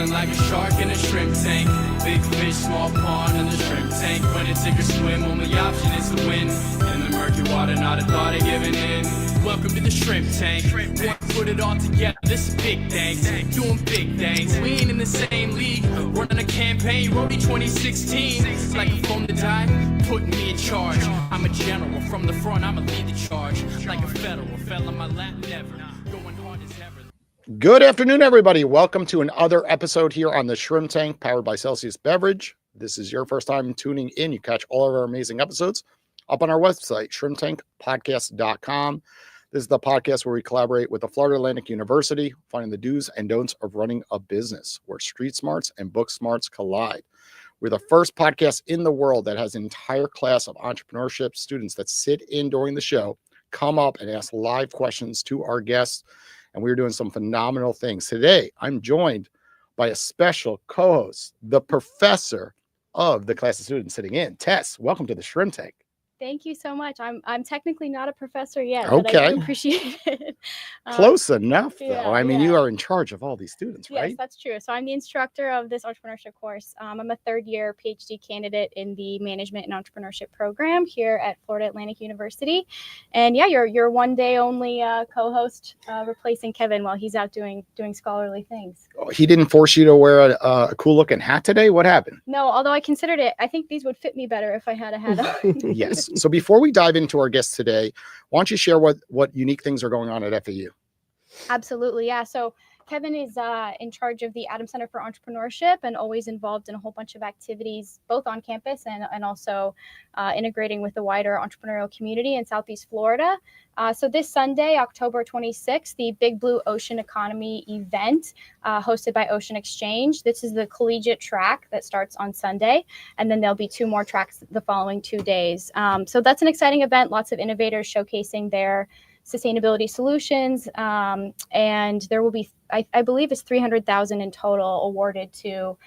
feeling like a shark in a shrimp tank. Big fish, small pond in the shrimp tank. When it sink or swim, only option is to win. In the murky water, not a thought of giving in. Welcome to the shrimp tank. Want to put it all together, this is big things. Doing big things. We ain't in the same league. Running a campaign, Roadie 2016. Like a phone to die, putting me in charge. I'm a general from the front, I'ma lead the charge. Like a federal, fell on my lap never. Going hard as ever. Good afternoon, everybody. Welcome to another episode here on the Shrimp Tank, powered by Celsius Beverage. This is your first time tuning in. You catch all of our amazing episodes up on our website, shrimptankpodcast.com. This is the podcast where we collaborate with the Florida Atlantic University, finding the do's and don'ts of running a business, where street smarts and book smarts collide. We're the first podcast in the world that has an entire class of entrepreneurship students that sit in during the show, come up and ask live questions to our guests, and we're doing some phenomenal things. Today, I'm joined by a special co-host, the professor of the class of students sitting in. Tess, welcome to the Shrimp Tank. Thank you so much. I'm technically not a professor yet, Okay. but I do appreciate it. Close enough, though. yeah, I mean, yeah. you are in charge of all these students, right? Yes, that's true. So I'm the instructor of this entrepreneurship course. I'm a third-year PhD candidate in the management and entrepreneurship program here at Florida Atlantic University. And yeah, you're one day only co-host, replacing Kevin while he's out doing scholarly things. Oh, he didn't force you to wear a cool-looking hat today? What happened? No, although I considered it, I think these would fit me better if I had a hat on. Yes. So before we dive into our guests today, why don't you share what unique things are going on at FAU? Absolutely. Yeah. So Kevin is in charge of the Adams Center for Entrepreneurship and always involved in a whole bunch of activities, both on campus and also integrating with the wider entrepreneurial community in Southeast Florida. So this Sunday, October 26th, the Big Blue Ocean Economy event hosted by Ocean Exchange. This is the collegiate track that starts on Sunday, and then there'll be two more tracks the following 2 days. So that's an exciting event. Lots of innovators showcasing their sustainability solutions, and there will be, I believe it's 300,000 in total awarded to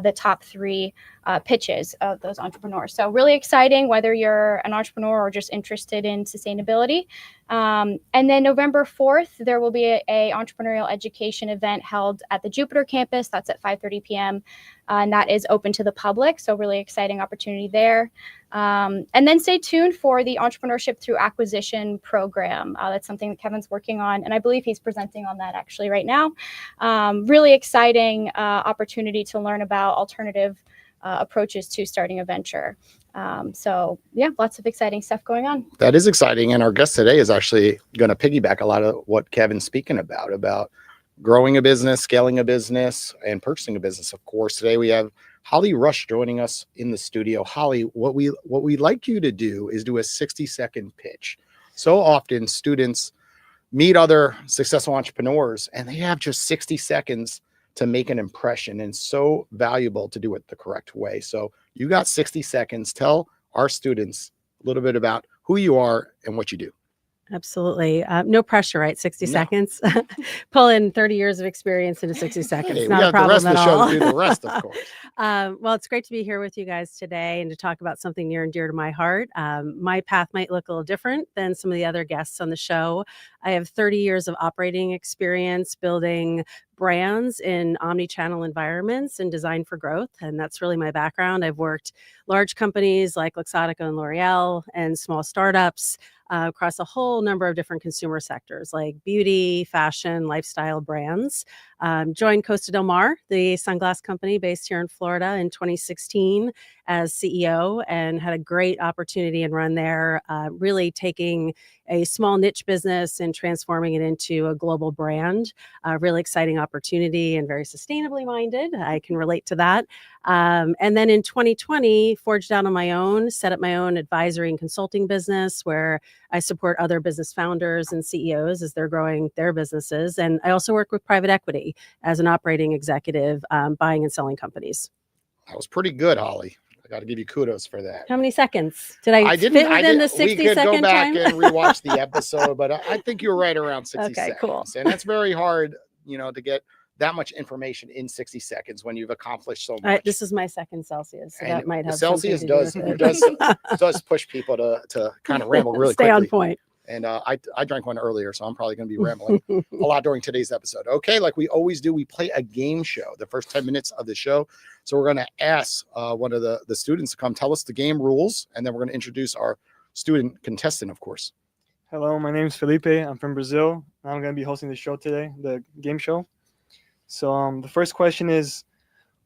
the top three pitches of those entrepreneurs. So really exciting, whether you're an entrepreneur or just interested in sustainability. And then November 4th, there will be a entrepreneurial education event held at the Jupiter campus. That's at 5:30 p.m. And that is open to the public. So really exciting opportunity there. And then stay tuned for the Entrepreneurship Through Acquisition program. That's something that Kevin's working on, and I believe he's presenting on that actually right now. Really exciting opportunity to learn about alternative approaches to starting a venture. So yeah, lots of exciting stuff going on. That is exciting. And our guest today is actually going to piggyback a lot of what Kevin's speaking about growing a business, scaling a business, and purchasing a business. Of course, today we have Holly Rush joining us in the studio. Holly, what we'd like you to do is do a 60-second pitch. So often students meet other successful entrepreneurs and they have just 60 seconds to make an impression, and so valuable to do it the correct way. So you got 60 seconds. Tell our students a little bit about who you are and what you do. Absolutely. No pressure, right? 60 seconds. Pull in 30 years of experience into 60 seconds. Hey, Not a problem at all. We have the rest of the show to do the rest, of course. Well, it's great to be here with you guys today and to talk about something near and dear to my heart. My path might look a little different than some of the other guests on the show. I have 30 years of operating experience building brands in omni-channel environments and design for growth. And that's really my background. I've worked large companies like Luxottica and L'Oreal and small startups across a whole number of different consumer sectors like beauty, fashion, lifestyle brands. Joined Costa del Mar, the sunglass company based here in Florida, in 2016 as CEO, and had a great opportunity and run there, really taking a small niche business and transforming it into a global brand. Really exciting opportunity and very sustainably minded. I can relate to that. And then in 2020, forged out on my own, set up my own advisory and consulting business where I support other business founders and CEOs as they're growing their businesses. And I also work with private equity as an operating executive, buying and selling companies. That was pretty good, Holly. I got to give you kudos for that. How many seconds? Did I fit within the 60 we could second go back time? and rewatch the episode, but I think you're right around 60 Okay, seconds. cool. And that's very hard, to get that much information in 60 seconds when you've accomplished so much. This is my second Celsius, so And that might have Celsius something to do with it. does push people to kind of ramble really Stay quickly. on point. And I drank one earlier, so I'm probably going to be rambling a lot during today's episode. Okay, like we always do, we play a game show the first 10 minutes of the show. So we're going to ask one of the students to come tell us the game rules, and then we're going to introduce our student contestant, of course. Hello, my name is Felipe. I'm from Brazil. I'm going to be hosting the show today, the game show. So the first question is,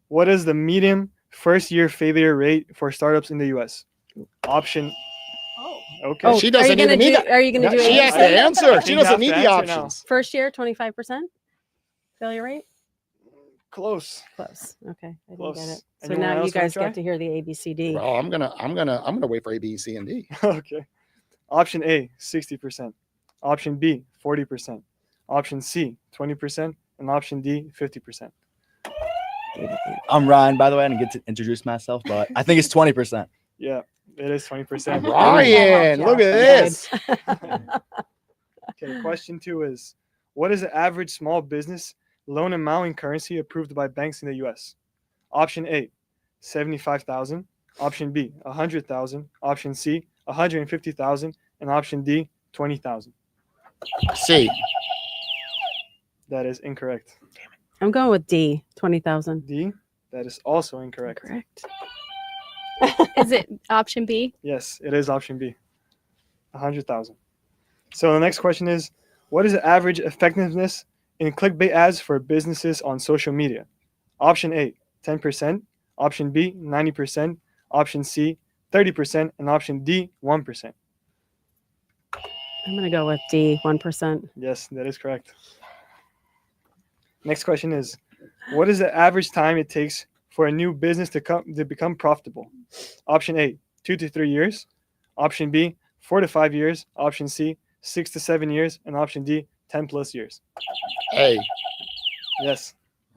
what is the median first-year failure rate for startups in the U.S.? Option. Oh. Okay. Oh, she doesn't even need that. Are you going to do She has to answer. She You doesn't have need to the answer now. options. First year, 25% failure rate? Close. Close. Okay. I didn't Close. get it. So Anyone now you else wanna guys try? get to hear the ABCD. Well, I'm gonna wait for A, B, C, and D. Okay. Option A, 60%. Option B, 40%. Option C, 20%. And option D, 50%. I'm Ryan, by the way. I didn't get to introduce myself, but I think it's 20%. Yeah, it is 20%. Ryan, look at this. Okay, question 2 is, what is the average small business loan amount in currency approved by banks in the U.S.? Option A, 75,000. Option B, 100,000. Option C, 150,000. And option D, 20,000. C. That is incorrect. I'm going with D, 20,000. D, that is also incorrect. Correct. Is it option B? Yes, it is option B, 100,000. So the next question is, what is the average effectiveness in clickbait ads for businesses on social media? Option A, 10%. Option B, 90%. Option C, 30%. And option D, 1%. I'm going to go with D, 1%. Yes, that is correct. Next question is, what is the average time it takes for a new business to become profitable? Option A, 2 to 3 years. Option B, 4 to 5 years. Option C, 6 to 7 years. And option D, 10 plus years. A. Yes,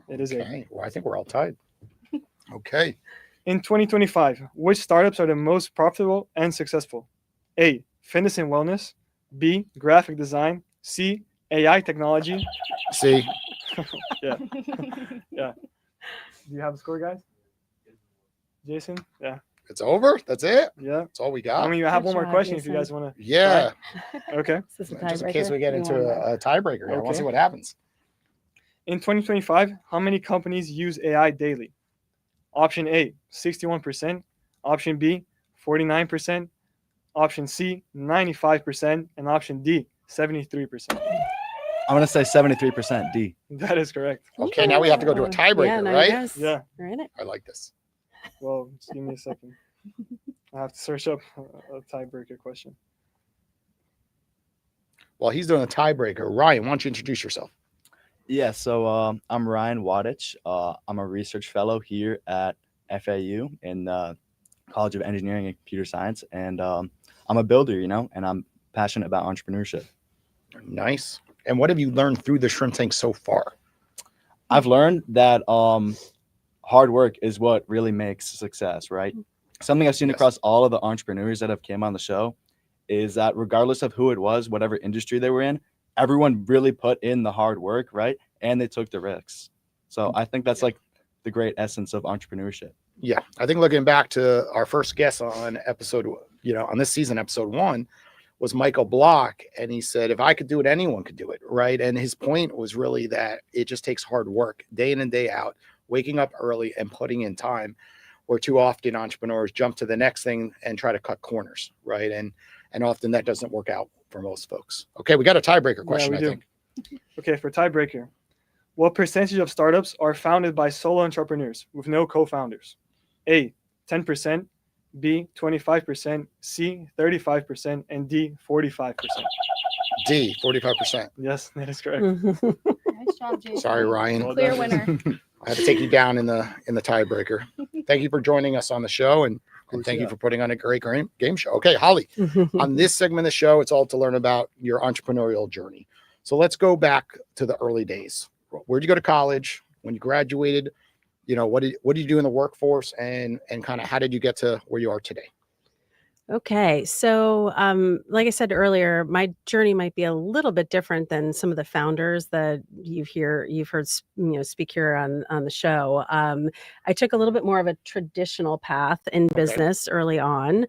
it is A. Okay. Well, I think we're all tied. Okay. In 2025, which startups are the most profitable and successful? A, fitness and wellness. B, graphic design. C, AI technology. C. Yeah. Yeah. Do you have a score, guys? Jason? Yeah. It's over. That's it. Yeah. That's all we I got. mean, I have Good one more job, question if you Jason. guys want Yeah. to. Okay. Is this a Just in case tiebreaker? we get You into want that? a tiebreaker. I want to Okay. see what happens. In 2025, how many companies use AI daily? Option A, 61%. Option B, 49%. Option C, 95%. And option D, 73%. I'm going to say 73% D. That is correct. Okay, now we have to go to a tiebreaker, Yeah, now you right? guys Yeah. are in it. I like this. Well, just give me a second. I have to search up a tiebreaker question. While he's doing a tiebreaker, Ryan, why don't you introduce yourself? Yeah, so I'm Ryan Wadich. I'm a research fellow here at FAU in the College of Engineering and Computer Science. And I'm a builder, and I'm passionate about entrepreneurship. Nice. And what have you learned through the shrimp tank so far? I've learned that hard work is what really makes success, right? Something I've seen Yes. across all of the entrepreneurs that have came on the show is that regardless of who it was, whatever industry they were in, everyone really put in the hard work, right? And they took the risks. So I think that's like the great essence of entrepreneurship. Yeah, I think looking back to our first guest on episode, on this season, episode 1, was Michael Block. And he said, if I could do it, anyone could do it, right? And his point was really that it just takes hard work, day in and day out, waking up early and putting in time, where too often entrepreneurs jump to the next thing and try to cut corners, right? And often that doesn't work out for most folks. Okay, we got a tiebreaker question, we I do. think. Okay, for tiebreaker, what percentage of startups are founded by solo entrepreneurs with no co-founders? A, 10%, B, 25%, C, 35%, and D, 45%. D, 45%. Yes, that is correct. Nice job, Jason. Sorry, Ryan. Well Clear done. winner. I had to take you down in the tiebreaker. Thank you for joining us on the show, and thank you yeah. for putting on a great game show. Okay, Holly, on this segment of the show, it's all to learn about your entrepreneurial journey. So let's go back to the early days. Where'd you go to college? When you graduated, what did you do in the workforce, and kind of how did you get to where you are today? Okay, so like I said earlier, my journey might be a little bit different than some of the founders that you've heard speak here on the show. I took a little bit more of a traditional path in Okay. business early on.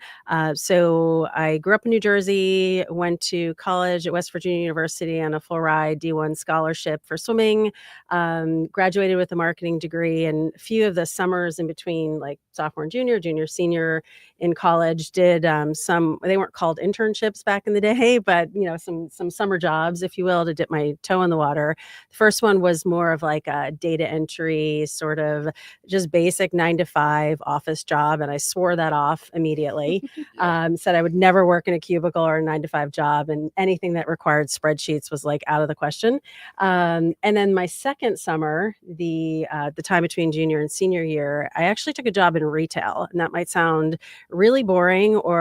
So I grew up in New Jersey, went to college at West Virginia University on a full ride D1 scholarship for swimming. Graduated with a marketing degree, and a few of the summers in between, like sophomore and junior, senior in college, did they weren't called internships back in the day, but some summer jobs, if you will, to dip my toe in the water. The first one was more of like a data entry, sort of just basic 9 to 5 office job, and I swore that off immediately. Said I would never work in a cubicle or a 9 to 5 job, and anything that required spreadsheets was like out of the question. And then my second summer, the time between junior and senior year, I actually took a job in retail, and that might sound really boring or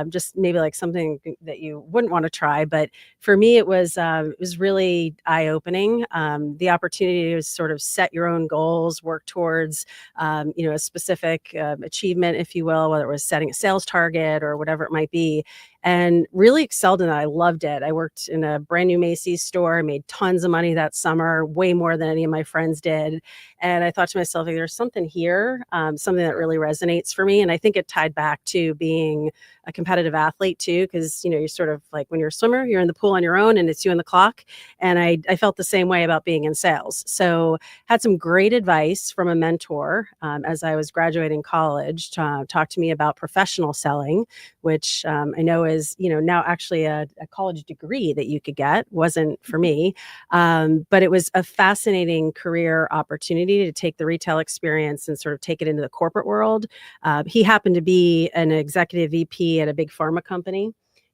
just maybe like something that you wouldn't want to try. But for me, it was really eye-opening. The opportunity to sort of set your own goals, work towards a specific achievement, if you will, whether it was setting a sales target or whatever it might be, and really excelled in that. I loved it. I worked in a brand new Macy's store, made tons of money that summer, way more than any of my friends did. And I thought to myself, like, there's something here, something that really resonates for me. And I think it tied back to being a competitive athlete too, because you're sort of like, when you're a swimmer, you're in the pool on your own and it's you and the clock. And I felt the same way about being in sales. So had some great advice from a mentor as I was graduating college, talked to me about professional selling, which I know is now actually a college degree that you could get. Wasn't for me, but it was a fascinating career opportunity to take the retail experience and sort of take it into the corporate world. He happened to be an executive VP at a big pharma company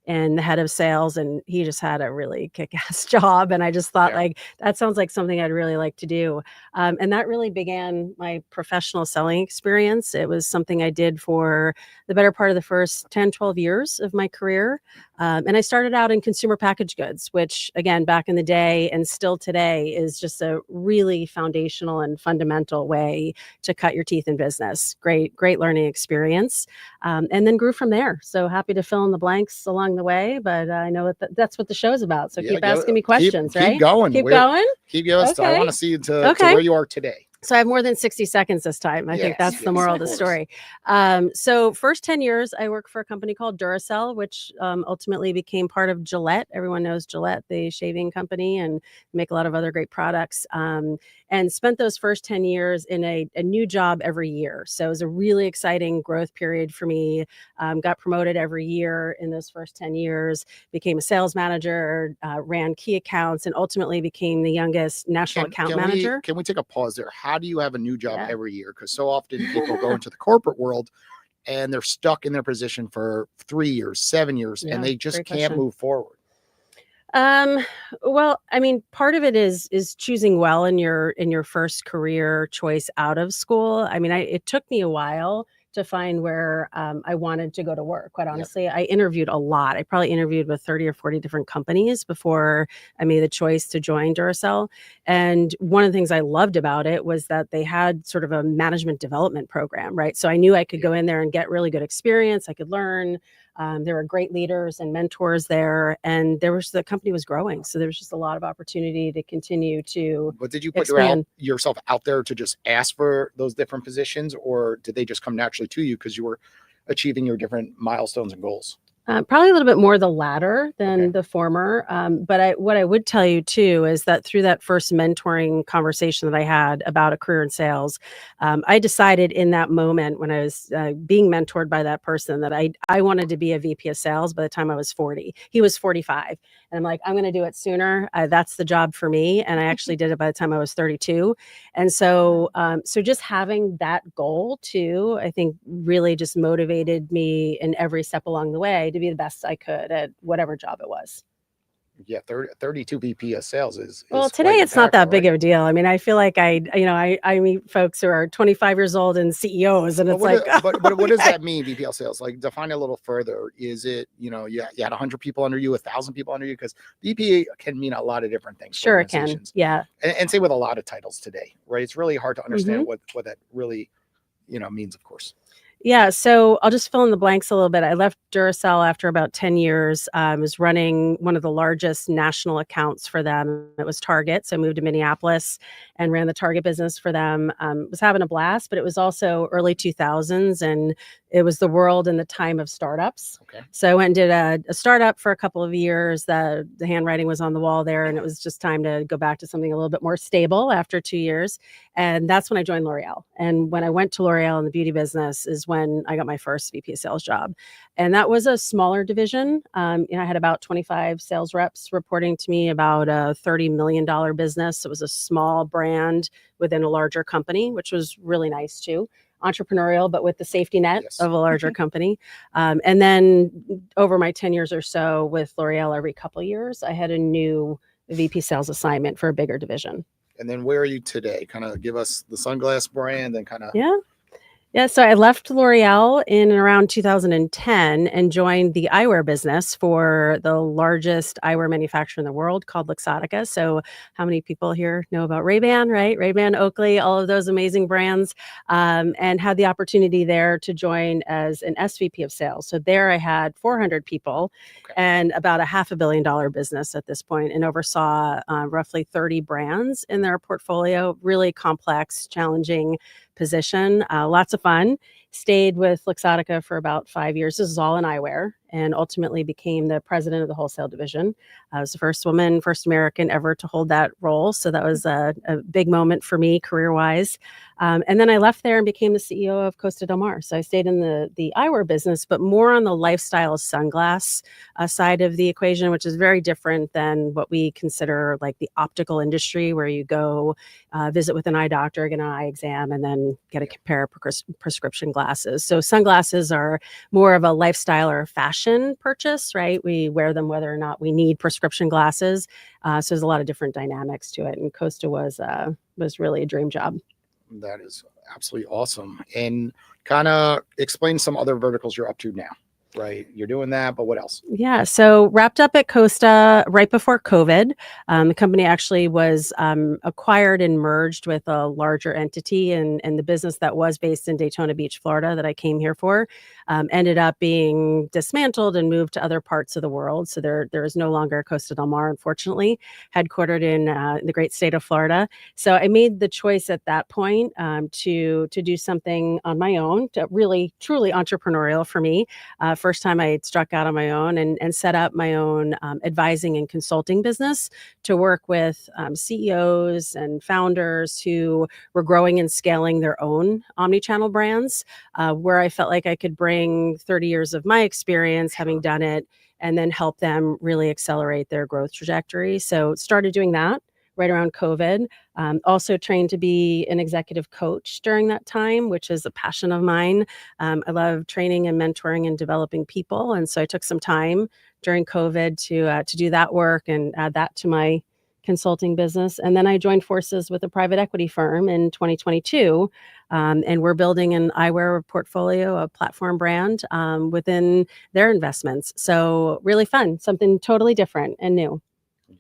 and the head of sales, and he just had a really kick-ass job. And I just thought, like, that sounds like something I'd really like to do. And that really began my professional selling experience. It was something I did for the better part of the first 10, 12 years of my career. And I started out in consumer packaged goods, which again, back in the day and still today is just a really foundational and fundamental way to cut your teeth in business. Great learning experience. And then grew from there. So happy to fill in the blanks along the way, but I know that's what the show's about. So keep asking me questions, right? Keep going. Keep going. Keep going. Okay. I want to see you to where you are today. So I have more than 60 seconds this time. I think that's the moral of the story. So first 10 years, I worked for a company called Duracell, which ultimately became part of Gillette. Everyone knows Gillette, the shaving company, and make a lot of other great products. And spent those first 10 years in a new job every year. So it was a really exciting growth period for me. Got promoted every year in those first 10 years, became a sales manager, ran key accounts, and ultimately became the youngest national account manager. Can we take a pause there? How do you have a new job every year? Because so often people go into the corporate world and they're stuck in their position for 3 years, 7 years, and they just can't move forward. Well, I mean, part of it is choosing well in your first career choice out of school. I mean, it took me a while to find where I wanted to go to work. Quite honestly, I interviewed a lot. I probably interviewed with 30 or 40 different companies before I made the choice to join Duracell. And one of the things I loved about it was that they had sort of a management development program, right? So I knew I could go in there and get really good experience. I could learn. There were great leaders and mentors there, and the company was growing. So there was just a lot of opportunity to continue to But did you put yourself out there to just ask for those different positions, or did they just come naturally to you because you were achieving your different milestones and goals? Probably a little bit more the latter than the former. But what I would tell you too is that through that first mentoring conversation that I had about a career in sales, I decided in that moment when I was being mentored by that person that I wanted to be a VP of sales by the time I was 40. He was 45. And I'm like, I'm going to do it sooner. That's the job for me. And I actually did it by the time I was 32. And so just having that goal too, I think really just motivated me in every step along the way to be the best I could at whatever job it was. Yeah, 32 VP of sales is well, today it's not that big of a deal. I mean, I feel like I meet folks who are 25 years old and CEOs, and but what does that mean, VP of sales? Like, define it a little further. Is it, you had 100 people under you, 1,000 people under you? Because VP can mean a lot of different things. Sure, it can. Yeah. And same with a lot of titles today, right? It's really hard to understand what that really, means, of course. Yeah, so I'll just fill in the blanks a little bit. I left Duracell after about 10 years. I was running one of the largest national accounts for them. It was Target. So I moved to Minneapolis and ran the Target business for them. Was having a blast, but it was also early 2000s, and it was the world and the time of startups. Okay. So I went and did a startup for a couple of years. The handwriting was on the wall there, and it was just time to go back to something a little bit more stable after 2 years. And that's when I joined L'Oreal. And when I went to L'Oreal in the beauty business is when I got my first VP of sales job. And that was a smaller division. I had about 25 sales reps reporting to me, about a $30 million business. It was a small brand within a larger company, which was really nice too. Entrepreneurial, but with the safety net Yes. of a larger company. And then over my 10 years or so with L'Oreal, every couple of years, I had a new VP sales assignment for a bigger division. And then where are you today? Kind of give us the sunglass brand and kind of. Yeah, so I left L'Oreal in around 2010 and joined the eyewear business for the largest eyewear manufacturer in the world called Luxottica. So how many people here know about Ray-Ban, right? Ray-Ban, Oakley, all of those amazing brands, and had the opportunity there to join as an SVP of sales. So there I had 400 people and about a $500 million business at this point, and oversaw roughly 30 brands in their portfolio. Really complex, challenging position, lots of fun. Stayed with Luxottica for about 5 years. This is all in eyewear, and ultimately became the president of the wholesale division. I was the first woman, first American ever to hold that role. So that was a big moment for me career-wise. And then I left there and became the CEO of Costa del Mar. So I stayed in the eyewear business, but more on the lifestyle sunglass side of the equation, which is very different than what we consider like the optical industry, where you go visit with an eye doctor, get an eye exam, and then get a pair of prescription glasses. So sunglasses are more of a lifestyle or fashion purchase, right? We wear them whether or not we need prescription glasses. So there's a lot of different dynamics to it. And Costa was really a dream job. That is absolutely awesome. And kind of explain some other verticals you're up to now, right? You're doing that, but what else? Yeah, so wrapped up at Costa right before COVID. The company actually was acquired and merged with a larger entity, and the business that was based in Daytona Beach, Florida, that I came here for, ended up being dismantled and moved to other parts of the world. So there is no longer Costa del Mar, unfortunately, headquartered in the great state of Florida. So I made the choice at that point to do something on my own, to really, truly entrepreneurial for me. First time I struck out on my own and set up my own advising and consulting business to work with CEOs and founders who were growing and scaling their own omni-channel brands, where I felt like I could bring 30 years of my experience having done it and then help them really accelerate their growth trajectory. So started doing that right around COVID. Also trained to be an executive coach during that time, which is a passion of mine. I love training and mentoring and developing people. And so I took some time during COVID to do that work and add that to my consulting business. And then I joined forces with a private equity firm in 2022. And we're building an eyewear portfolio, a platform brand within their investments. So really fun, something totally different and new.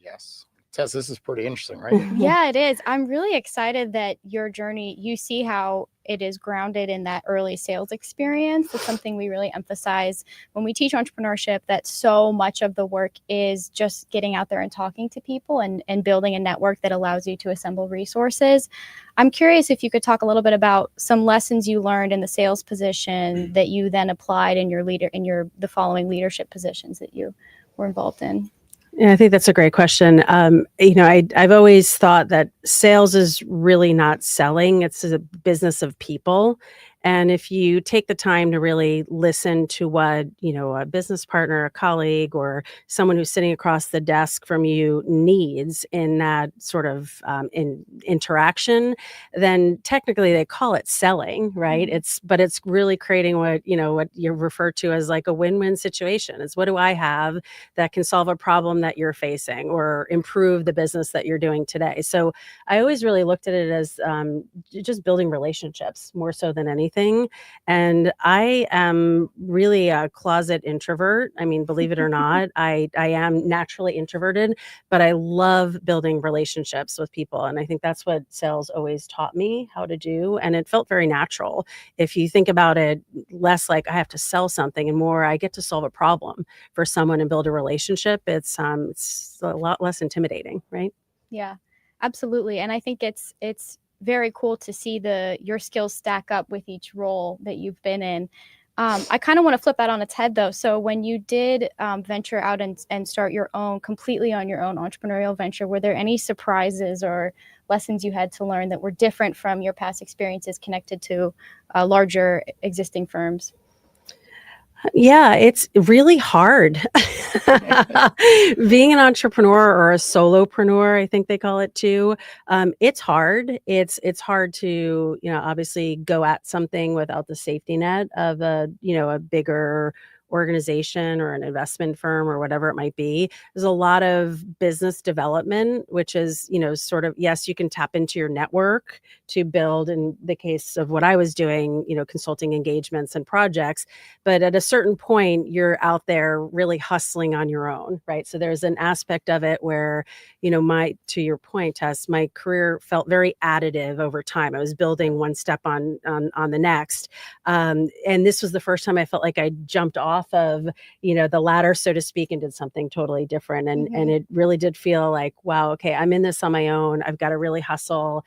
Yes. Tess, this is pretty interesting, right? Yeah, it is. I'm really excited that your journey, you see how it is grounded in that early sales experience. It's something we really emphasize when we teach entrepreneurship, that so much of the work is just getting out there and talking to people and building a network that allows you to assemble resources. I'm curious if you could talk a little bit about some lessons you learned in the sales position that you then applied in the following leadership positions that you were involved in. Yeah, I think that's a great question. I've always thought that sales is really not selling. It's a business of people. And if you take the time to really listen to what, a business partner, a colleague, or someone who's sitting across the desk from you needs in that sort of interaction, then technically they call it selling, right? But it's really creating what you refer to as like a win-win situation. It's what do I have that can solve a problem that you're facing or improve the business that you're doing today? So I always really looked at it as just building relationships more so than anything. everything. And I am really a closet introvert. I mean, believe it or not, I am naturally introverted, but I love building relationships with people. And I think that's what sales always taught me how to do. And it felt very natural. If you think about it, less like I have to sell something and more I get to solve a problem for someone and build a relationship, it's a lot less intimidating, right? Yeah, absolutely. And I think it's very cool to see your skills stack up with each role that you've been in. I kind of want to flip that on its head though. So when you did venture out and start your own, completely on your own entrepreneurial venture, were there any surprises or lessons you had to learn that were different from your past experiences connected to larger existing firms? Yeah, it's really hard. Being an entrepreneur or a solopreneur, I think they call it too. It's hard. It's hard to, obviously go at something without the safety net of a bigger organization or an investment firm or whatever it might be. There's a lot of business development, which is, sort of, yes, you can tap into your network to build, in the case of what I was doing, consulting engagements and projects. But at a certain point, you're out there really hustling on your own, right? So there's an aspect of it where, to your point, Tess, my career felt very additive over time. I was building one step on the next. And this was the first time I felt like I jumped off of, the ladder, so to speak, and did something totally different. And it really did feel like, wow, okay, I'm in this on my own. I've got to really hustle,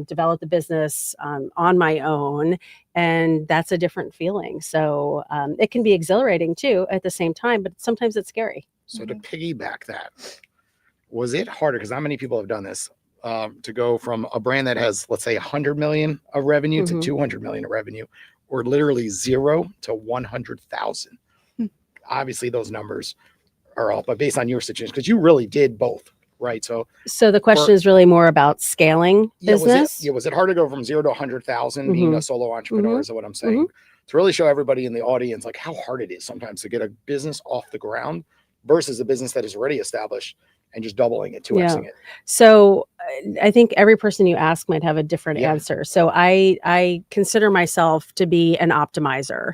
develop the business on my own. And that's a different feeling. So it can be exhilarating too at the same time, but sometimes it's scary. So to piggyback that, was it harder? Because not many people have done this, to go from a brand that has, let's say, 100 million of revenue to 200 million of revenue, or literally 0 to 100,000. Obviously, those numbers are all, but based on your situation, because you really did both, right? So the question is really more about scaling business. Was it hard to go from 0 to 100,000 being a solo entrepreneur? Is what I'm saying, to really show everybody in the audience like how hard it is sometimes to get a business off the ground versus a business that is already established and just doubling it, 2xing it. So I think every person you ask might have a different answer. So I consider myself to be an optimizer,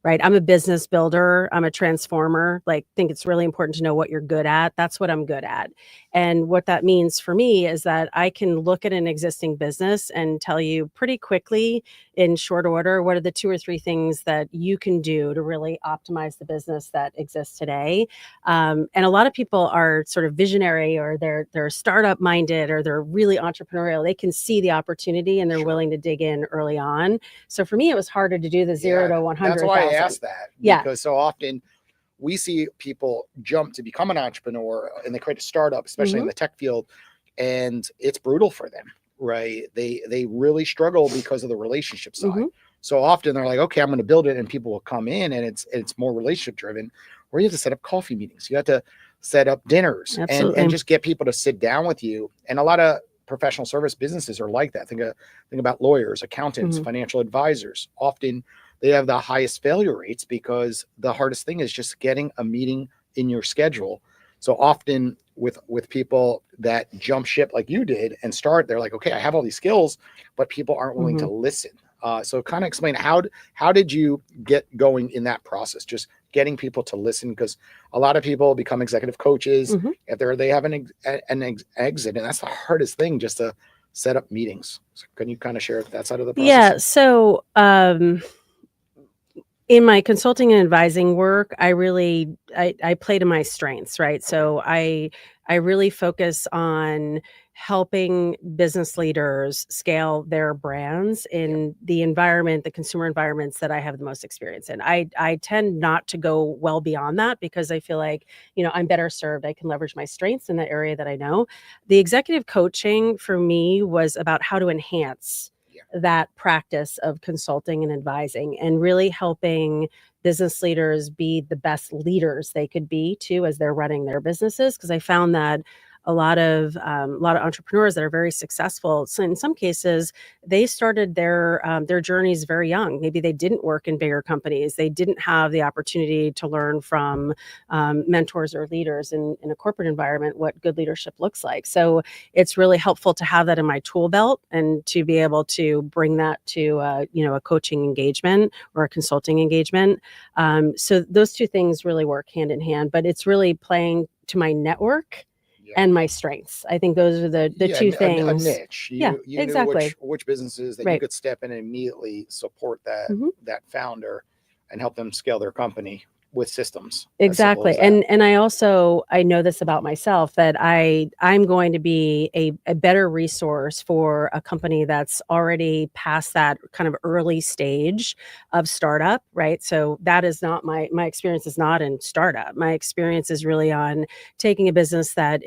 right? I'm a business builder. I'm a transformer. Think it's really important to know what you're good at. That's what I'm good at. And what that means for me is that I can look at an existing business and tell you pretty quickly in short order, what are the 2 or 3 things that you can do to really optimize the business that exists today. And a lot of people are sort of visionary, or they're startup minded, or they're really entrepreneurial. They can see the opportunity and they're willing to dig in early on. So for me, it was harder to do the 0 to 100. That's why I asked that. Because so often we see people jump to become an entrepreneur and they create a startup, especially in the tech field, and it's brutal for them, right? They really struggle because of the relationship side. So often they're like, okay, I'm going to build it, and people will come in, and it's more relationship driven, where you have to set up coffee meetings, you have to set up dinners, and just get people to sit down with you. And a lot of professional service businesses are like that. Think about lawyers, accountants, financial advisors. Often they have the highest failure rates because the hardest thing is just getting a meeting in your schedule. So often with people that jump ship like you did and start, they're like, okay, I have all these skills, but people aren't willing to listen. So kind of explain how did you get going in that process? Just getting people to listen, because a lot of people become executive coaches if they have an exit, and that's the hardest thing, just to set up meetings. So can you kind of share that side of the process? Yeah. So in my consulting and advising work, I play to my strengths, right? So I really focus on helping business leaders scale their brands in the consumer environments that I have the most experience in. I tend not to go well beyond that, because I feel like, I'm better served. I can leverage my strengths in the area that I know. The executive coaching for me was about how to enhance that practice of consulting and advising, and really helping business leaders be the best leaders they could be too as they're running their businesses. Because I found that a lot of entrepreneurs that are very successful. So in some cases, they started their journeys very young. Maybe they didn't work in bigger companies. They didn't have the opportunity to learn from mentors or leaders in a corporate environment what good leadership looks like. So it's really helpful to have that in my tool belt and to be able to bring that to a coaching engagement or a consulting engagement. So those two things really work hand in hand, but it's really playing to my network and my strengths. I think those are the two things. A niche. You exactly. knew which businesses that you could step in and immediately support that founder and help them scale their company with systems. Exactly. And I know this about myself, that I'm going to be a better resource for a company that's already past that kind of early stage of startup, right? So that is not my experience is not in startup. My experience is really on taking a business that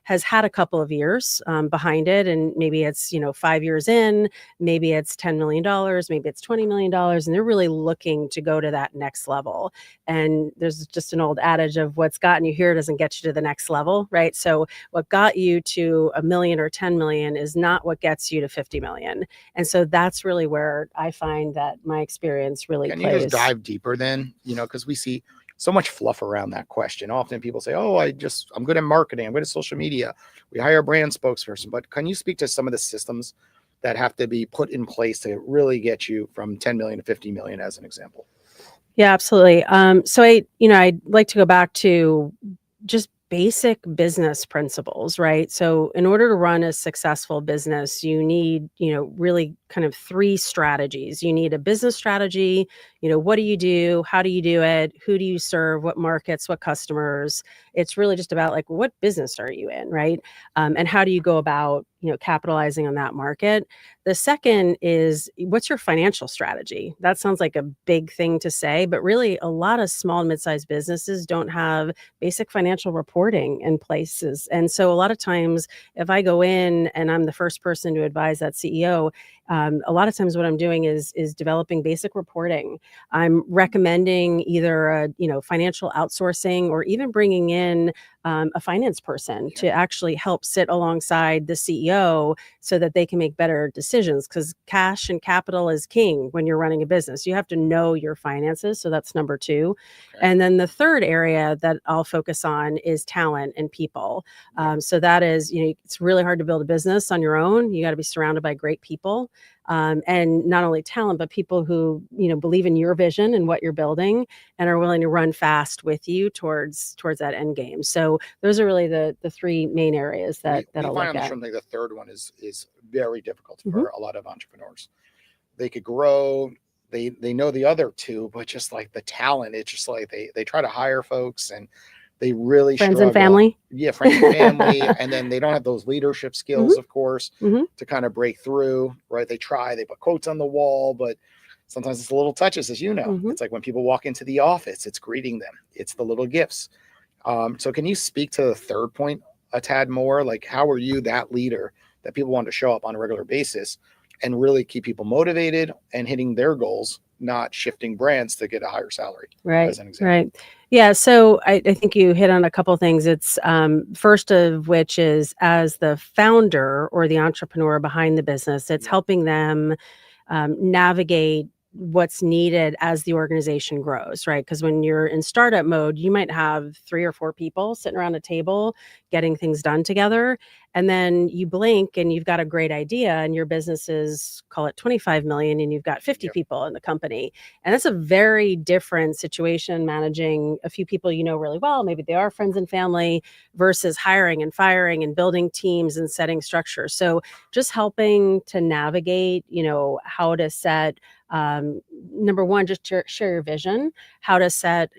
has had a couple of years behind it, and maybe it's 5 years in, maybe it's $10 million, maybe it's $20 million, and they're really looking to go to that next level. And there's just an old adage of what's gotten you here doesn't get you to the next level, right? So what got you to $1 million or 10 million is not what gets you to 50 million. And so that's really where I find that my experience really plays. Can you just dive deeper then? Because we see so much fluff around that question. Often people say, oh, I'm good at marketing. I'm good at social media. We hire a brand spokesperson. But can you speak to some of the systems that have to be put in place to really get you from 10 million to 50 million as an example? Yeah, absolutely. So I'd like to go back to just basic business principles, right? So in order to run a successful business, you need, really kind of 3 strategies. You need a business strategy. What do you do? How do you do it? Who do you serve? What markets? What customers? It's really just about like, what business are you in, right? And how do you go about, capitalizing on that market? The second is, what's your financial strategy? That sounds like a big thing to say, but really a lot of small and mid-sized businesses don't have basic financial reporting in places. And so a lot of times if I go in and I'm the first person to advise that CEO, a lot of times what I'm doing is developing basic reporting. I'm recommending either a financial outsourcing or even bringing in a finance person to actually help sit alongside the CEO so that they can make better decisions, because cash and capital is king when you're running a business. You have to know your finances. So that's number 2. Okay. And then the third area that I'll focus on is talent and people. So that is, it's really hard to build a business on your own. You got to be surrounded by great people. And not only talent, but people who, believe in your vision and what you're building and are willing to run fast with you towards that end game. So those are really the 3 main areas that I'll look at. Something the third one is very difficult for a lot of entrepreneurs. They could grow. They know the other 2, but just like the talent, it's just like they try to hire folks and they really friends struggle. And family. Yeah, friends and family. And then they don't have those leadership skills, of course, to kind of break through, right? They put quotes on the wall, but sometimes it's the little touches, as you know. It's like when people walk into the office, it's greeting them. It's the little gifts. So can you speak to the third point a tad more? Like, how are you that leader that people want to show up on a regular basis and really keep people motivated and hitting their goals, not shifting brands to get a higher salary, as an example? Right. Yeah. So I think you hit on a couple of things. It's first of which is, as the founder or the entrepreneur behind the business, it's helping them navigate what's needed as the organization grows, right? Because when you're in startup mode, you might have 3 or 4 people sitting around a table getting things done together. And then you blink and you've got a great idea and your business is, call it 25 million, and you've got 50 people in the company. And that's a very different situation, managing a few people really well, maybe they are friends and family, versus hiring and firing and building teams and setting structure. So just helping to navigate, how to set number 1, just to share your vision, how to set,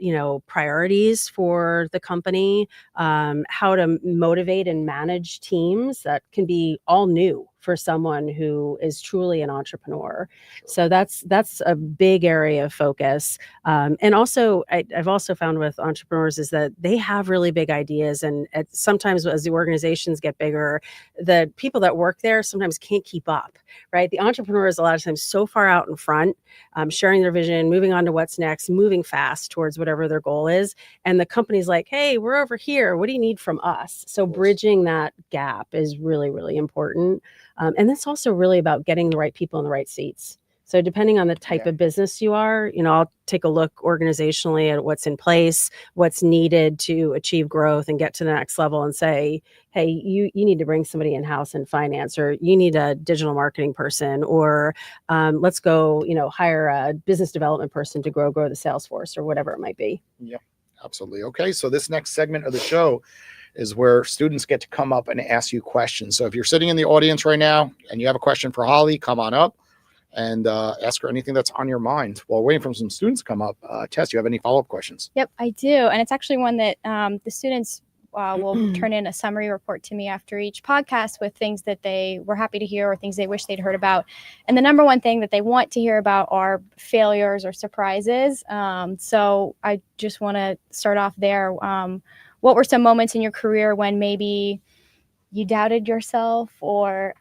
priorities for the company, how to motivate and manage teams that can be all new for someone who is truly an entrepreneur. So that's a big area of focus. And also, I've also found with entrepreneurs is that they have really big ideas, and sometimes as the organizations get bigger, the people that work there sometimes can't keep up, right? The entrepreneur is a lot of times so far out in front, sharing their vision, moving on to what's next, moving fast towards whatever their goal is. And the company's like, hey, we're over here. What do you need from us? So bridging that gap is really, really important. And that's also really about getting the right people in the right seats. So depending on the type of business you are, I'll take a look organizationally at what's in place, what's needed to achieve growth and get to the next level, and say, hey, you need to bring somebody in-house in finance, or you need a digital marketing person, or let's go, hire a business development person to grow the sales force, or whatever it might be. Yeah, absolutely. Okay, so this next segment of the show is where students get to come up and ask you questions. So if you're sitting in the audience right now and you have a question for Holly, come on up and ask her anything that's on your mind. While waiting for some students to come up, Tess, you have any follow-up questions? Yep, I do. And it's actually one that the students will turn in a summary report to me after each podcast with things that they were happy to hear or things they wish they'd heard about. And the number one thing that they want to hear about are failures or surprises. So I just want to start off there. What were some moments in your career when maybe you doubted yourself, or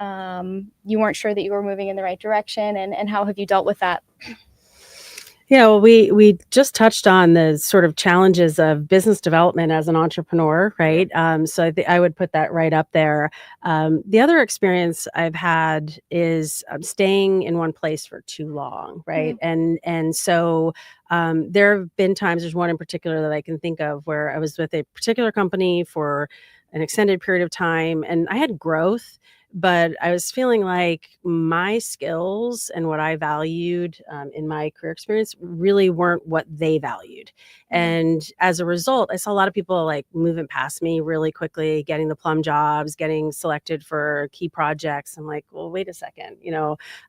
you weren't sure that you were moving in the right direction, and how have you dealt with that? Yeah, well, we just touched on the sort of challenges of business development as an entrepreneur, right? So I would put that right up there. The other experience I've had is staying in one place for too long, right? And so there have been times, there's one in particular that I can think of, where I was with a particular company for an extended period of time, and I had growth, but I was feeling like my skills and what I valued in my career experience really weren't what they valued. And as a result, I saw a lot of people like moving past me really quickly, getting the plum jobs, getting selected for key projects. I'm like, well, wait a second,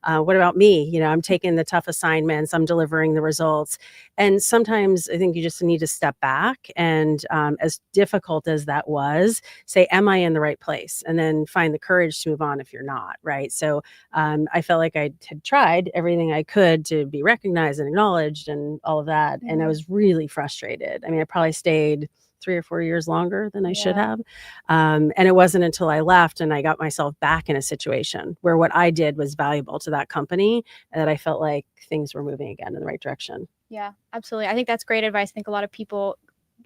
what about me? I'm taking the tough assignments, I'm delivering the results. And sometimes I think you just need to step back and as difficult as that was, say, am I in the right place? And then find the courage to move on if you're not, right? So I felt like I had tried everything I could to be recognized and acknowledged and all of that. And I was really frustrated. I mean, I probably stayed 3 or 4 years longer than I should have. And it wasn't until I left and I got myself back in a situation where what I did was valuable to that company, and that I felt like things were moving again in the right direction. Yeah, absolutely. I think that's great advice. I think a lot of people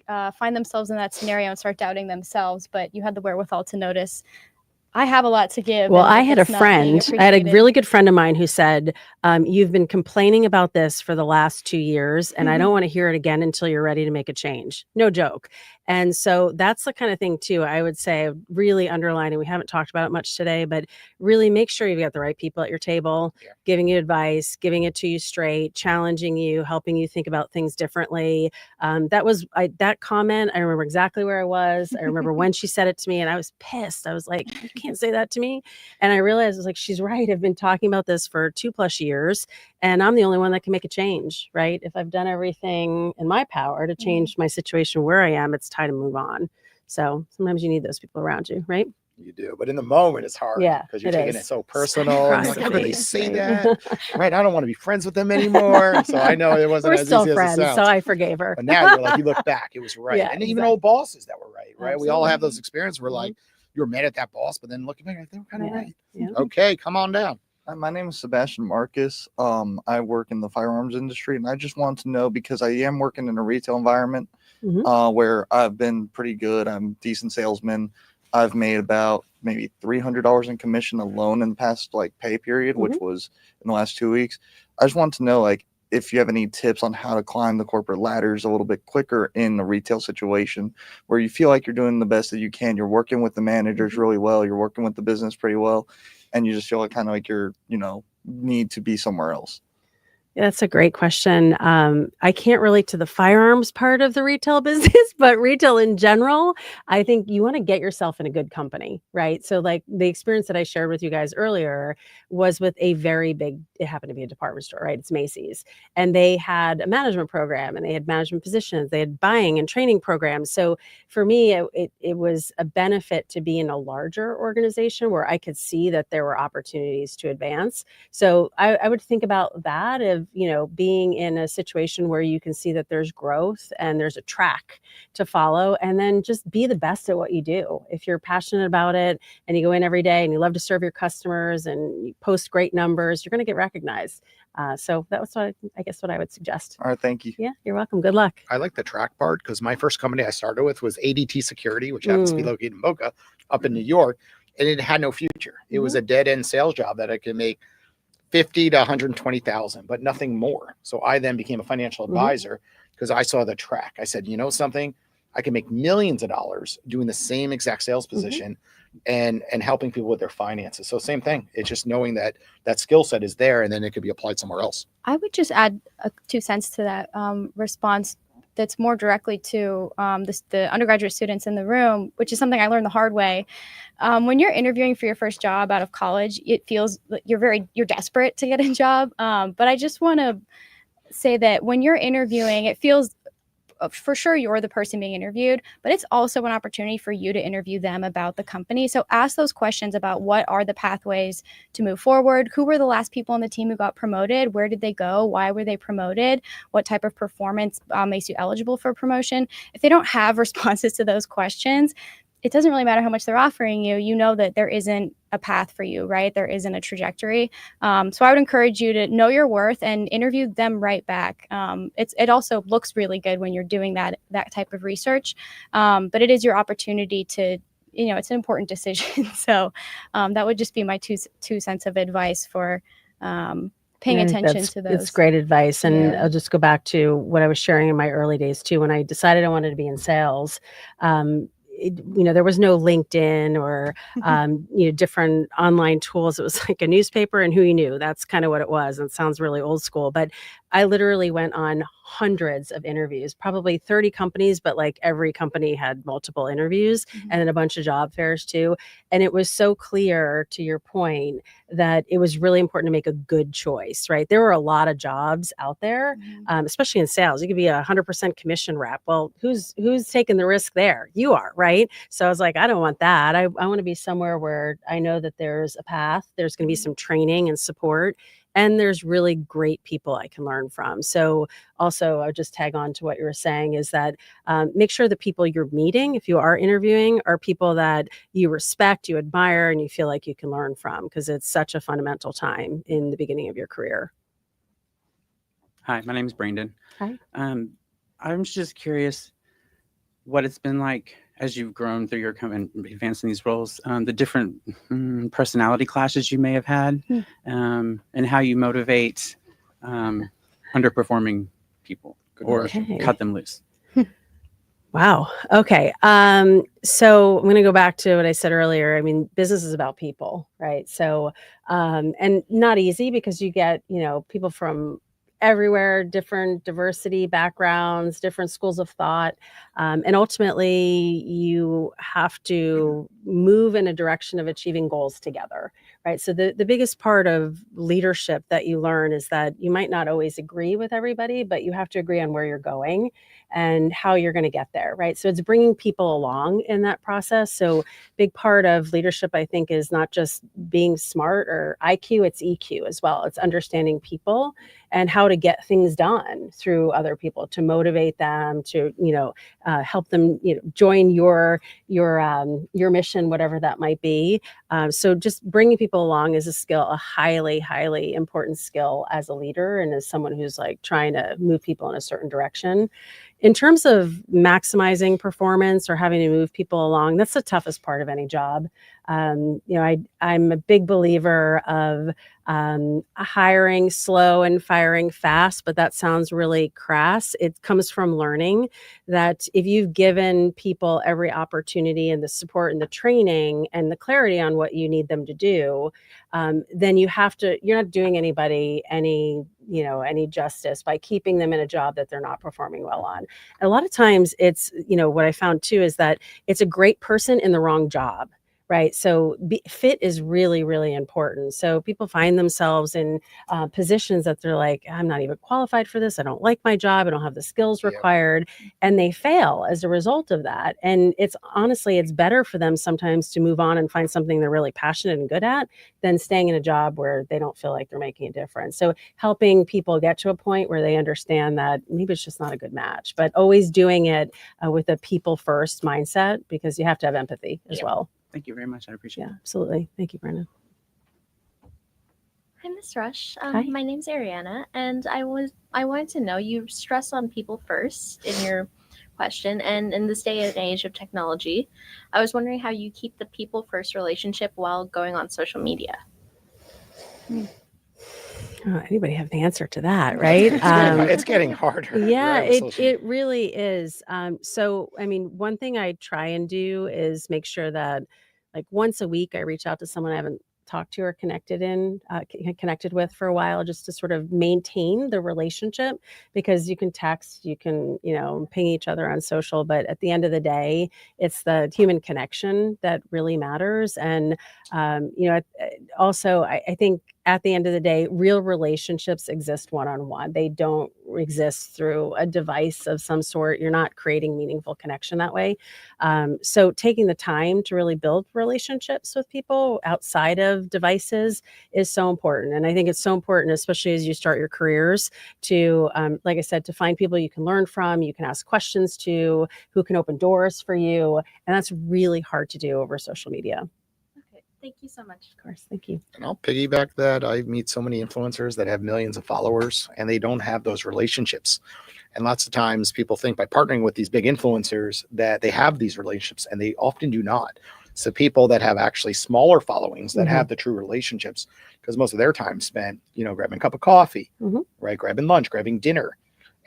find themselves in that scenario and start doubting themselves, but you had the wherewithal to notice, I have a lot to give. Well, I had a really good friend of mine who said, you've been complaining about this for the last 2 years, and I don't want to hear it again until you're ready to make a change. No joke. And so that's the kind of thing too, I would say, really underlining, we haven't talked about it much today, but really make sure you've got the right people at your table, giving you advice, giving it to you straight, challenging you, helping you think about things differently. That comment, I remember exactly where I was. I remember when she said it to me, and I was pissed. I was like, you can't say that to me. And I realized, I was like, she's right. I've been talking about this for 2+ years, and I'm the only one that can make a change, right? If I've done everything in my power to change my situation where I am, it's time to move on. So sometimes you need those people around you, right? You do, but in the moment it's hard because you're taking it so personal. And like, how could they say that? Right? I don't want to be friends with them anymore. So I know it wasn't We're as still easy friends, as it sounds. So I forgave her. But now you're like, you look back, it was right. Yeah, and even old bosses that were right? Absolutely. We all have those experiences where like you were mad at that boss, but then looking back, they were kind of right. Yeah. Okay, come on down. My name is Sebastian Marcus. I work in the firearms industry, and I just want to know, because I am working in a retail environment where I've been pretty good. I'm a decent salesman. I've made about maybe $300 in commission alone in the past pay period, which was in the last 2 weeks. I just want to know if you have any tips on how to climb the corporate ladders a little bit quicker in the retail situation where you feel like you're doing the best that you can. You're working with the managers really well. You're working with the business pretty well. And you just feel like you're, need to be somewhere else. That's a great question. I can't relate to the firearms part of the retail business, but retail in general, I think you want to get yourself in a good company, right? So, like the experience that I shared with you guys earlier was with a very big, it happened to be a department store, right? It's Macy's. And they had a management program and they had management positions, they had buying and training programs. So, for me, it was a benefit to be in a larger organization where I could see that there were opportunities to advance. So I would think about that of, being in a situation where you can see that there's growth and there's a track to follow, and then just be the best at what you do. If you're passionate about it and you go in every day and you love to serve your customers and you post great numbers, you're going to get recognized. So that was I guess what I would suggest. All right, thank you. Yeah, you're welcome. Good luck. I like the track part because my first company I started with was ADT Security, which happens to be located in Boca up in New York, and it had no future. It was a dead end sales job that I could make 50 to 120,000, but nothing more. So I then became a financial advisor because I saw the track. I said, you know something, I can make millions of dollars doing the same exact sales position and helping people with their finances. So same thing. It's just knowing that that skill set is there and then it could be applied somewhere else. I would just add 2 cents to that response that's more directly to the undergraduate students in the room, which is something I learned the hard way. When you're interviewing for your first job out of college, it feels like you're desperate to get a job. But I just want to say that when you're interviewing, it feels for sure you're the person being interviewed, but it's also an opportunity for you to interview them about the company. So ask those questions about what are the pathways to move forward? Who were the last people on the team who got promoted? Where did they go? Why were they promoted? What type of performance makes you eligible for promotion? If they don't have responses to those questions, it doesn't really matter how much they're offering you. You know that there isn't a path for you, right? There isn't a trajectory. So I would encourage you to know your worth and interview them right back. It also looks really good when you're doing that type of research, but it is your opportunity to, it's an important decision. So that would just be my two cents of advice for paying attention to those. It's great advice. And I'll just go back to what I was sharing in my early days too. When I decided I wanted to be in sales, there was no LinkedIn or, different online tools. It was like a newspaper and who you knew. That's kind of what it was. And it sounds really old school, but I literally went on hundreds of interviews, probably 30 companies, but like every company had multiple interviews and then a bunch of job fairs too. And it was so clear, to your point, that it was really important to make a good choice, right? There were a lot of jobs out there, especially in sales. You could be a 100% commission rep. Well, who's taking the risk there? You are, right? So I was like, I don't want that. I want to be somewhere where I know that there's a path, there's going to be some training and support, and there's really great people I can learn from. So also, I'll just tag on to what you were saying is that make sure the people you're meeting, if you are interviewing, are people that you respect, you admire, and you feel like you can learn from, because it's such a fundamental time in the beginning of your career. Hi, my name is Brandon. Hi. I'm just curious what it's been like as you've grown through your and advanced in these roles, the different personality clashes you may have had, and how you motivate underperforming people or cut them loose. Wow. Okay. So I'm going to go back to what I said earlier. I mean, business is about people, right? So, and not easy because you get, people from everywhere, different diversity backgrounds, different schools of thought. And ultimately you have to move in a direction of achieving goals together, right? So the biggest part of leadership that you learn is that you might not always agree with everybody, but you have to agree on where you're going and how you're going to get there, right? So it's bringing people along in that process. So big part of leadership, I think, is not just being smart or IQ, it's EQ as well. It's understanding people and how to get things done through other people, to motivate them, to help them join your mission, whatever that might be. So just bringing people along is a skill, a highly, highly important skill as a leader and as someone who's like trying to move people in a certain direction. In terms of maximizing performance or having to move people along, that's the toughest part of any job. I'm a big believer of hiring slow and firing fast, but that sounds really crass. It comes from learning that if you've given people every opportunity and the support and the training and the clarity on what you need them to do, then you're not doing anybody any any justice by keeping them in a job that they're not performing well on. And a lot of times it's, what I found too is that it's a great person in the wrong job. Right. So fit is really, really important. So people find themselves in positions that they're like, I'm not even qualified for this. I don't like my job. I don't have the skills required. And they fail as a result of that. And it's better for them sometimes to move on and find something they're really passionate and good at than staying in a job where they don't feel like they're making a difference. So helping people get to a point where they understand that maybe it's just not a good match, but always doing it with a people first mindset, because you have to have empathy as well. Thank you very much. I appreciate it. Yeah, absolutely. Thank you, Brandon. Hi, Miss Rush. Hi. My name's Ariana, and I wanted to know, you stress on people first in your question, and in this day and age of technology, I was wondering how you keep the people first relationship while going on social media. Oh, anybody have the answer to that, right? It's getting harder. Yeah, right, with social it really is. So, I mean, one thing I try and do is make sure that, like, once a week, I reach out to someone I haven't talked to or connected with for a while, just to sort of maintain the relationship, because you can text, you can, ping each other on social, but at the end of the day, it's the human connection that really matters. And, also, I think at the end of the day, real relationships exist one-on-one. They don't exist through a device of some sort. You're not creating meaningful connection that way. So taking the time to really build relationships with people outside of devices is so important. And I think it's so important, especially as you start your careers, to, like I said, to find people you can learn from, you can ask questions to, who can open doors for you. And that's really hard to do over social media. Thank you so much. Of course. Thank you. And I'll piggyback that. I meet so many influencers that have millions of followers and they don't have those relationships. And lots of times people think by partnering with these big influencers that they have these relationships, and they often do not. So people that have actually smaller followings that have the true relationships, because most of their time spent, grabbing a cup of coffee, right? Grabbing lunch, grabbing dinner.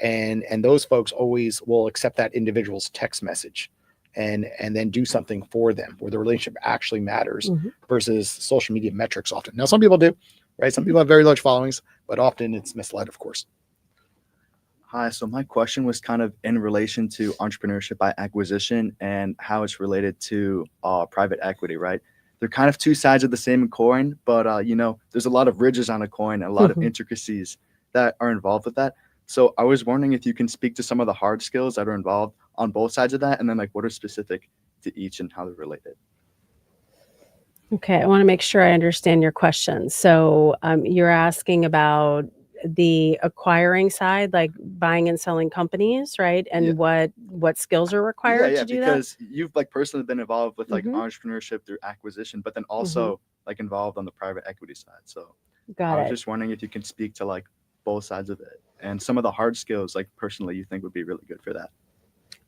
And those folks always will accept that individual's text message and then do something for them where the relationship actually matters versus social media metrics often. Now, some people do, right? Some people have very large followings, but often it's misled, of course. Hi, so my question was kind of in relation to entrepreneurship by acquisition and how it's related to private equity, right? They're kind of two sides of the same coin, but there's a lot of ridges on a coin and a lot of intricacies that are involved with that. So I was wondering if you can speak to some of the hard skills that are involved on both sides of that, and then like what are specific to each and how they're related. Okay, I want to make sure I understand your question. So you're asking about the acquiring side, like buying and selling companies, right? And what skills are required to do that? Because you've like personally been involved with like entrepreneurship through acquisition, but then also like involved on the private equity side. So I was just wondering if you can speak to like both sides of it and some of the hard skills, like personally, you think would be really good for that.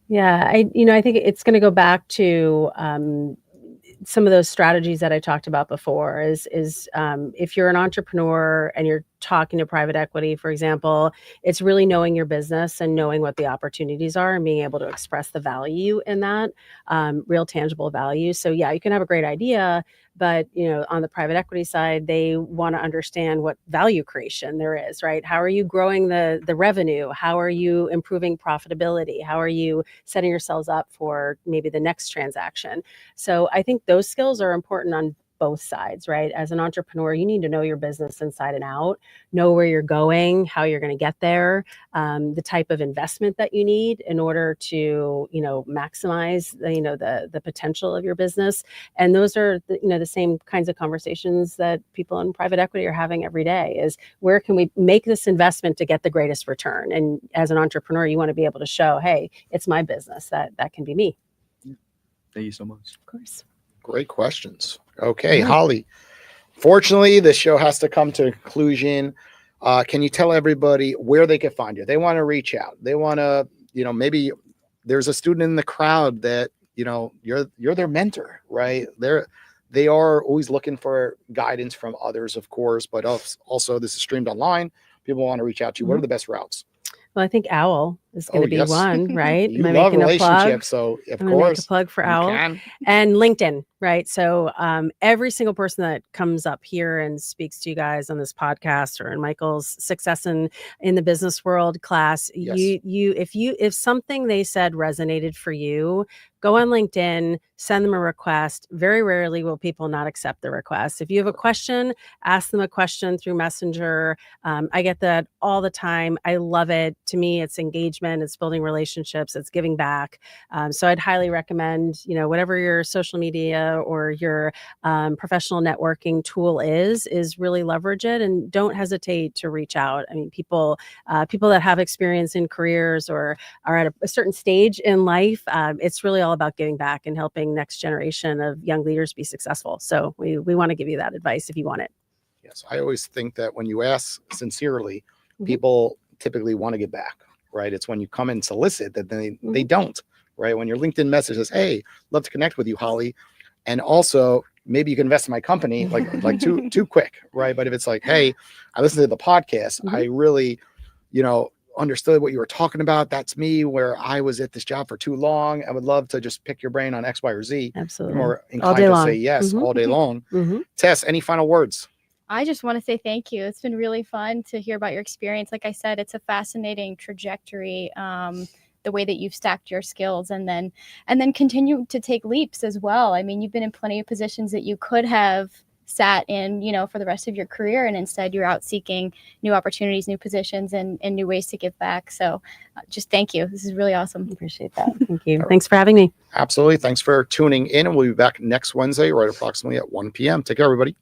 Yeah, I think it's going to go back to some of those strategies that I talked about before. Is if you're an entrepreneur and you're talking to private equity, for example, it's really knowing your business and knowing what the opportunities are and being able to express the value in that, real tangible value. So yeah, you can have a great idea, but on the private equity side, they want to understand what value creation there is, right? How are you growing the revenue? How are you improving profitability? How are you setting yourselves up for maybe the next transaction? So I think those skills are important on both sides, right? As an entrepreneur, you need to know your business inside and out, know where you're going, how you're going to get there, the type of investment that you need in order to, maximize the potential of your business. And those are the same kinds of conversations that people in private equity are having every day, is where can we make this investment to get the greatest return? And as an entrepreneur, you want to be able to show, hey, it's my business, that can be me. Thank you so much. Of course. Great questions. Okay, Holly. Fortunately, the show has to come to a conclusion. Can you tell everybody where they can find you? They want to reach out. They want to, maybe there's a student in the crowd that, you're their mentor, right? They are always looking for guidance from others, of course, but also this is streamed online. People want to reach out to you. What are the best routes? Well, I think OWL is going to be yes. one, right? You Am I love making a plug? relationships, so of I'm gonna make a course plug for you Owl can. and LinkedIn, right? So every single person that comes up here and speaks to you guys on this podcast or in Michael's Success in the Business World class, Yes. if something they said resonated for you, go on LinkedIn, send them a request. Very rarely will people not accept the request. If you have a question, ask them a question through Messenger. I get that all the time. I love it. To me, it's engagement, it's building relationships, it's giving back. So I'd highly recommend, whatever your social media or your professional networking tool is really leverage it and don't hesitate to reach out. I mean, people that have experience in careers or are at a certain stage in life, it's really all about giving back and helping next generation of young leaders be successful. So we want to give you that advice if you want it. Yes, I always think that when you ask sincerely, people typically want to get back, right? It's when you come and solicit that they don't, right? When your LinkedIn message says, "Hey, love to connect with you, Holly," and also maybe you can invest in my company, like too quick, right? But if it's like, "Hey, I listened to the podcast, I really, understood what you were talking about. That's me, where I was at this job for too long. I would love to just pick your brain on X, Y, or Z." Absolutely. More All inclined day to long. say yes all day long. Tess, any final words? I just want to say thank you. It's been really fun to hear about your experience. Like I said, it's a fascinating trajectory, the way that you've stacked your skills and then continue to take leaps as well. I mean, you've been in plenty of positions that you could have sat in, for the rest of your career, and instead you're out seeking new opportunities, new positions, and new ways to give back. So just thank you. This is really awesome. Appreciate that. Thank you. Thanks for having me. Absolutely. Thanks for tuning in, and we'll be back next Wednesday, right approximately at 1 p.m. Take care, everybody.